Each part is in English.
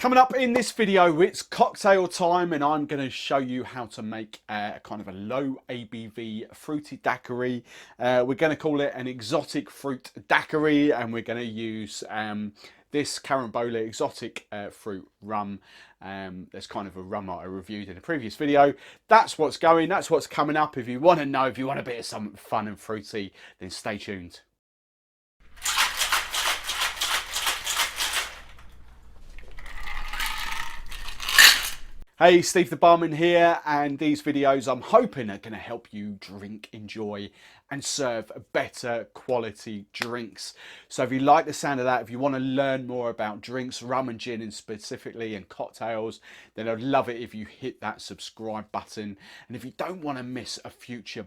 Coming up in this video, it's cocktail time, and I'm going to show you how to make kind of a low ABV fruity daiquiri. We're going to call it an exotic fruit daiquiri, and we're going to use this Carumbola exotic fruit rum. There's kind of a rum that I reviewed in a previous video. That's what's coming up. If you want to know, if you want a bit of something fun and fruity, then stay tuned. Hey, Steve the Barman here, and these videos I'm hoping are going to help you drink, enjoy and serve better quality drinks. So if you like the sound of that, if you want to learn more about drinks, rum and gin and specifically, and cocktails, then I'd love it if you hit that subscribe button. And if you don't want to miss a future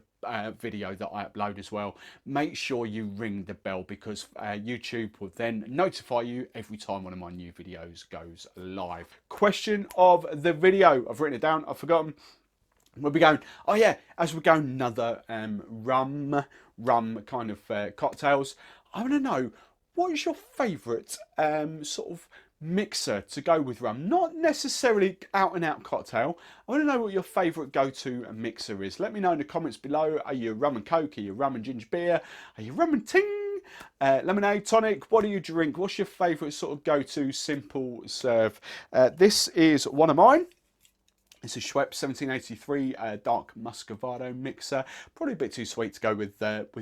video that I upload as well, make sure you ring the bell, because YouTube will then notify you every time one of my new videos goes live. Question of the video, I've written it down, I've forgotten. We'll be going, oh yeah, as we go, another rum kind of cocktails. I want to know, what is your favourite sort of mixer to go with rum? Not necessarily out and out cocktail. I want to know what your favourite go-to mixer is. Let me know in the comments below. Are you rum and coke? Are you rum and ginger beer? Are you rum and ting? Lemonade, tonic? What do you drink? What's your favourite sort of go-to simple serve? This is one of mine. It's a Schweppes 1783 dark muscovado mixer. Probably a bit too sweet to go with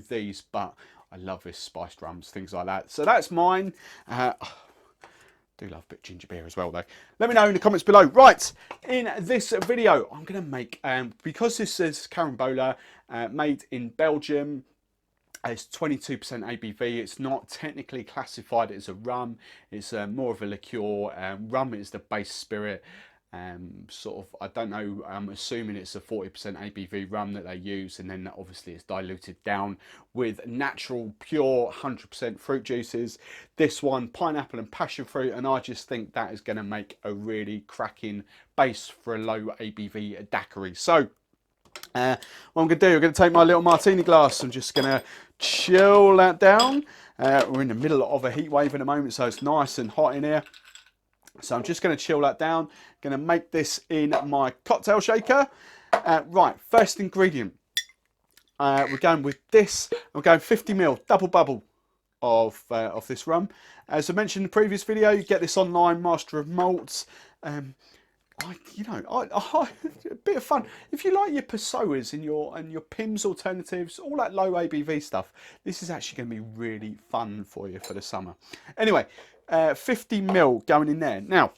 these, but I love this spiced rums, things like that. So that's mine. Do love a bit of ginger beer as well though. Let me know in the comments below. Right, in this video I'm going to make, because this is Carumbola, made in Belgium, it's 22% ABV. It's not technically classified as a rum. It's more of a liqueur. Rum is the base spirit. Sort of, I don't know, I'm assuming it's a 40% ABV rum that they use, and then obviously it's diluted down with natural pure 100% fruit juices. This one, pineapple and passion fruit, and I just think that is going to make a really cracking base for a low ABV daiquiri. So what I'm going to do, I'm going to take my little martini glass. I'm just going to chill that down. We're in the middle of a heat wave at the moment, so it's nice and hot in here. So I'm just going to chill that down. Going to make this in my cocktail shaker. Right, first ingredient. We're going with this. We're going 50ml double bubble of this rum. As I mentioned in the previous video, you get this online, Master of Malts. A bit of fun. If you like your Pessoas and your Pimm's alternatives, all that low ABV stuff, this is actually going to be really fun for you for the summer. Anyway, 50ml going in there. Now,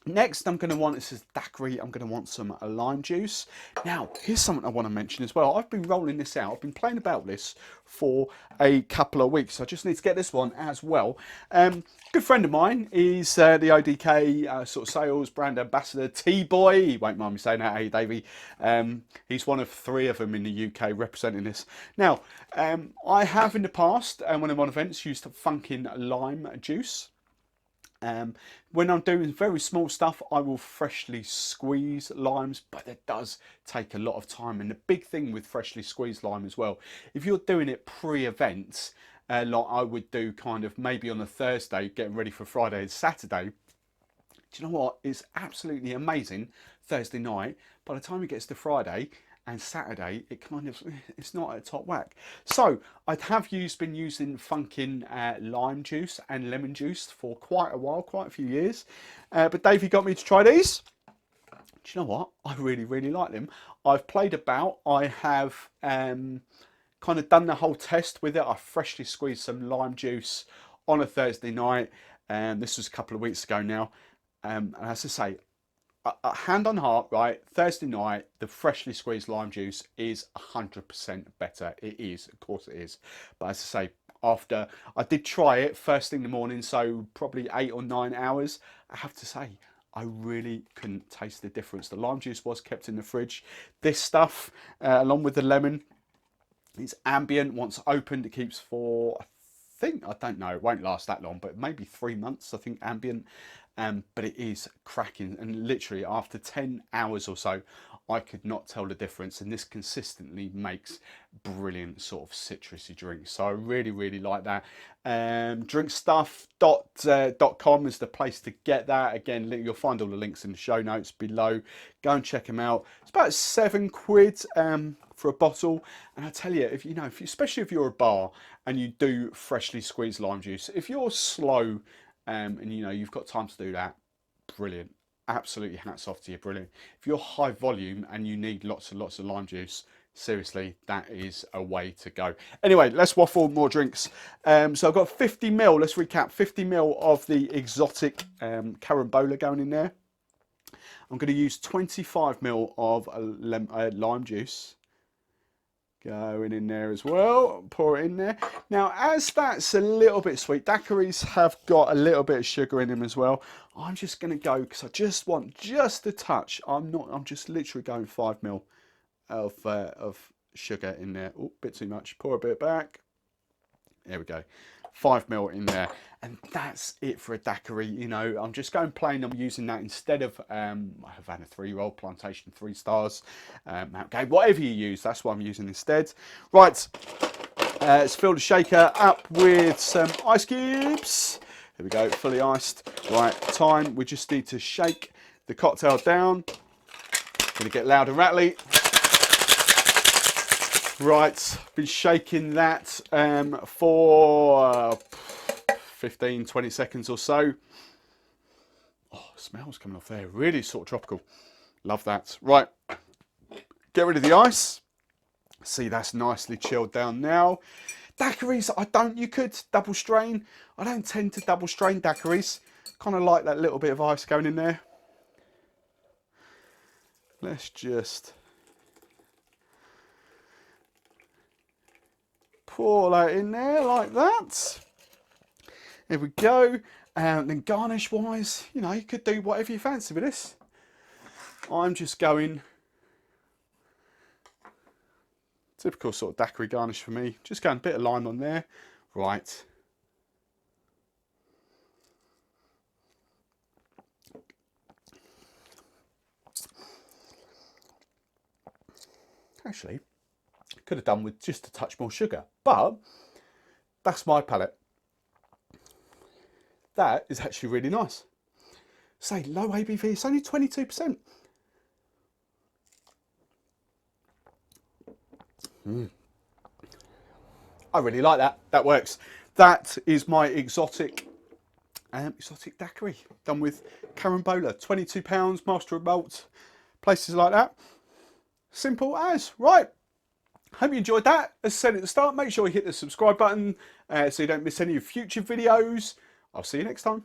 next I'm going to want, this is daiquiri, I'm going to want some lime juice. Now, here's something I want to mention as well. I've been rolling this out. I've been playing about this for a couple of weeks. I just need to get this one as well. Good friend of mine is the ODK sort of sales brand ambassador, T-Boy. He won't mind me saying that, hey Davey. He's one of 3 of them in the UK representing this. Now, I have in the past, when I'm on events, used Funkin' lime juice. When I'm doing very small stuff, I will freshly squeeze limes, but it does take a lot of time. And the big thing with freshly squeezed lime as well, if you're doing it pre-event, like I would do kind of maybe on a Thursday, getting ready for Friday and Saturday, do you know what? It's absolutely amazing Thursday night. By the time it gets to Friday and Saturday, it's not at top whack. So I have been using Funkin' lime juice and lemon juice for quite a while, quite a few years. But Davey got me to try these. Do you know what? I really, really like them. I've played about. I have kind of done the whole test with it. I freshly squeezed some lime juice on a Thursday night, and this was a couple of weeks ago now. And as I say, hand on heart, right? Thursday night, the freshly squeezed lime juice is 100% better. It is, of course it is. But as I say, after I did try it first thing in the morning, so probably 8 or 9 hours, I have to say, I really couldn't taste the difference. The lime juice was kept in the fridge. This stuff, along with the lemon, is ambient. Once opened, it keeps for, I don't know, it won't last that long, but maybe 3 months, I think, ambient. but it is cracking. And literally after 10 hours or so, I could not tell the difference, and this consistently makes brilliant sort of citrusy drinks. So I really, really like that. Drinkstuff.com is the place to get that. Again, you'll find all the links in the show notes below. Go and check them out. It's about £7 for a bottle, and I tell you, if you know, especially if you're a bar and you do freshly squeezed lime juice, if you're slow and you know you've got time to do that, brilliant. Absolutely, hats off to you, brilliant. If you're high volume and you need lots and lots of lime juice, seriously, that is a way to go. Anyway, let's waffle more drinks. So I've got 50ml, let's recap, 50ml of the exotic Carumbola going in there. I'm going to use 25ml of lime juice going in there as well. Pour it in there. Now, as that's a little bit sweet, daiquiris have got a little bit of sugar in them as well. I'm just going to go, because I just want just a touch. I'm just literally going 5ml of sugar in there. Oh, bit too much. Pour a bit back. There we go. 5ml in there, and that's it for a daiquiri. You know, I'm just going plain. I'm using that instead of Havana 3-year old Plantation 3 stars. Okay, whatever you use, that's what I'm using instead. Right, let's fill the shaker up with some ice cubes. There we go, fully iced. Right, time. We just need to shake the cocktail down. Gonna get loud and rattly. Right, been shaking that for 15-20 seconds or so. Oh, smells coming off there, really sort of tropical. Love that. Right, get rid of the ice. See, that's nicely chilled down now. Daiquiris, you could double strain. I don't tend to double strain daiquiris. Kind of like that little bit of ice going in there. Let's just pour that in there like that. There we go. And then garnish wise, you know, you could do whatever you fancy with this. I'm just going typical sort of daiquiri garnish for me. Just going a bit of lime on there. Right. Actually, could have done with just a touch more sugar, but that's my palate. That is actually really nice. Say low ABV, it's only 22%. I really like that. That works. That is my exotic daiquiri done with Carumbola. £22, Master of Malt, places like that. Simple as. Right. Hope you enjoyed that. As I said at the start, make sure you hit the subscribe button so you don't miss any of future videos. I'll see you next time.